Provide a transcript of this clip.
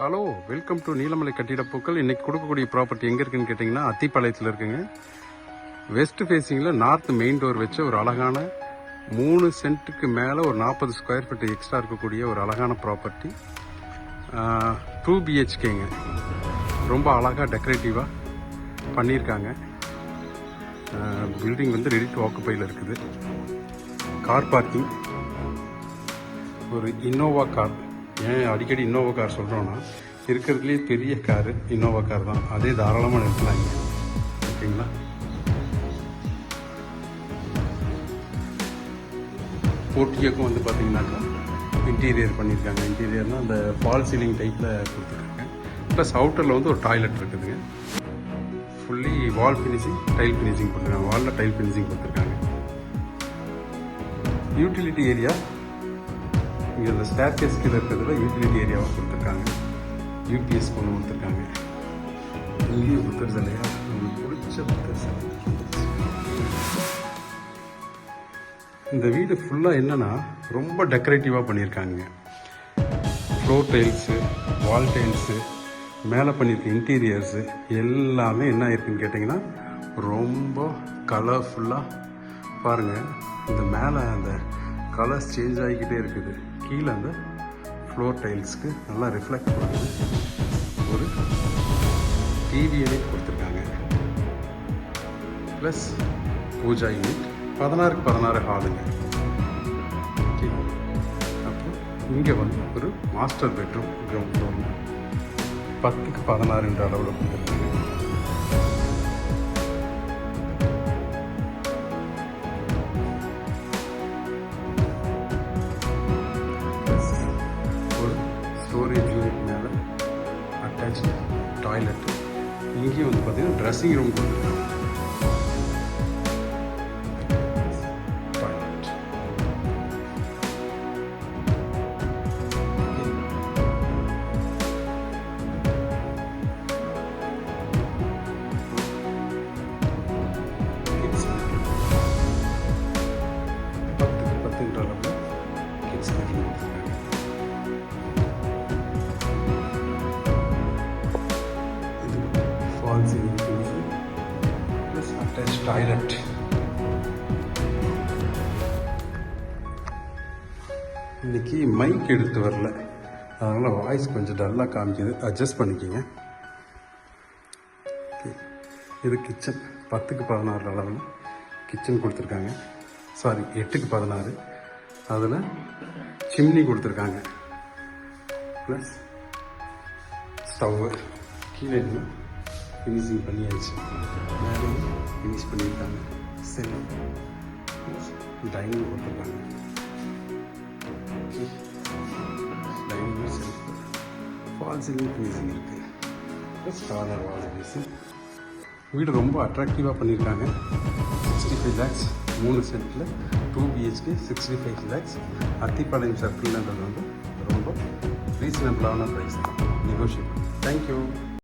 Hello, welcome to Neelamalai கட்டிடப்பூக்கள். இன்றைக்கி கொடுக்கக்கூடிய ப்ராப்பர்ட்டி எங்கே இருக்குன்னு கேட்டிங்கன்னா அத்திப்பாளையத்தில் இருக்குங்க. வெஸ்ட் ஃபேஸிங்கில் நார்த் மெயின் டோர் வச்ச ஒரு அழகான 3 சென்ட்டுக்கு மேலே ஒரு 40 ஸ்கொயர் ஃபீட் எக்ஸ்ட்ரா இருக்கக்கூடிய ஒரு அழகான ப்ராப்பர்ட்டி. 2 BHKங்க. ரொம்ப அழகாக டெக்கரேட்டிவாக பண்ணியிருக்காங்க. பில்டிங் வந்து ரெடி டு ஆக்குபையில் இருக்குது. கார் பார்க்கிங், ஒரு இன்னோவா கார். ஏன் அடிக்கடி இன்னோவா கார் சொல்கிறோன்னா, இருக்கிறதுலேயே பெரிய காரு இன்னோவா கார் தான். அதே தாராளமாக நிறுத்தலாங்க. ஓகேங்களா? போர்ட்டியோக்கும் வந்து பார்த்தீங்கன்னாக்கா இன்டீரியர் பண்ணியிருக்காங்க. இன்டீரியர்னால் அந்த ஃபால் சீலிங் டைப்பில் கொடுத்துருக்காங்க. ப்ளஸ் அவுட்டரில் வந்து ஒரு டாய்லெட் இருக்குதுங்க. ஃபுல்லி வால் ஃபினிஷிங், டைல் ஃபினிஷிங் கொடுத்துருக்காங்க. வாலில் டைல் ஃபினிஷிங் கொடுத்துருக்காங்க. யூட்டிலிட்டி ஏரியா இங்கே இந்த ஸ்டேர்கேஸ் கீழே இருக்கிறதுல யூட்டிலிட்டி ஏரியாவாக கொடுத்துருக்காங்க. யூபிஎஸ் கொண்டு கொடுத்துருக்காங்க. இங்கேயும் புத்தர் சிலையா, உங்களுக்கு பிடிச்ச புத்தர் சிலை. இந்த வீடு ஃபுல்லாக என்னென்னா ரொம்ப டெக்கரேட்டிவாக பண்ணியிருக்காங்க. ஃப்ளோர் டைல்ஸு, வால் டைல்ஸு, மேலே பண்ணியிருக்க இன்டீரியர்ஸு எல்லாமே என்ன இருக்குதுன்னு கேட்டிங்கன்னா ரொம்ப கலர்ஃபுல்லாக பாருங்கள். இந்த மேலே அந்த கலர்ஸ் சேஞ்ச் ஆகிக்கிட்டே இருக்குது. கீழே அந்த ஃப்ளோர் டைல்ஸ்க்கு நல்லா ரிஃப்ளெக்ட் பண்ணுறது. ஒரு டிவி யூனிட் கொடுத்துருக்காங்க. Plus pooja unit. 16க்கு 16 ஹாலுங்க. ஓகே, அப்போ இங்கே வந்து ஒரு மாஸ்டர் பெட்ரூம் கிரவுண்ட் ஃப்ளோரில் 10க்கு 16 அளவில் கொடுத்துருக்காங்க. ஸ்டோரேஜ் யூனிட் மேலே அட்டாச் டாய்லெட்டு. இங்கேயும் வந்து பார்த்தீங்கன்னா ட்ரெஸ்ஸிங் ரூம் கொடுத்துருக்காங்க. டாய்லெட். கிட்ஸ் பெட்ரூம் 10க்கு 10 அளவில் கிட்ஸ் பெட்ரூம் கொடுத்துருக்காங்க. Plus attached toilet. இன்னைக்கு மைக் எடுத்து வரல, அதனால் வாய்ஸ் கொஞ்சம் டல்லாக காமிக்குது. அட்ஜஸ்ட் பண்ணிக்கோங்க. இது கிச்சன். 10க்கு 16 அளவில் கிச்சன் கொடுத்துருக்காங்க. சாரி, 8க்கு 16. அதில் சிம்னி கொடுத்துருக்காங்க. Plus stove. கீழே இன்னும் ஃபினிஷிங் பண்ணியாச்சு. மேலே ஃபினிஷ் பண்ணியிருக்காங்க. செல்ஃப், டைனிங் கொடுத்துருக்காங்க. Dining self, fall ceiling finishing இருக்குது. ப்ளஸ் கார்னர் வால் ஃபினிஷிங். வீடு ரொம்ப அட்ராக்டிவாக பண்ணியிருக்காங்க. 65 lakhs 3 சென்ட்டில் 2 BHK 65 lakhs. அத்திப்பாளையம் சர்க்கிள்ன்றது வந்து ரொம்ப ரீசனபிளான ப்ரைஸ் தான். நெகோஷியபிள். தேங்க்யூ.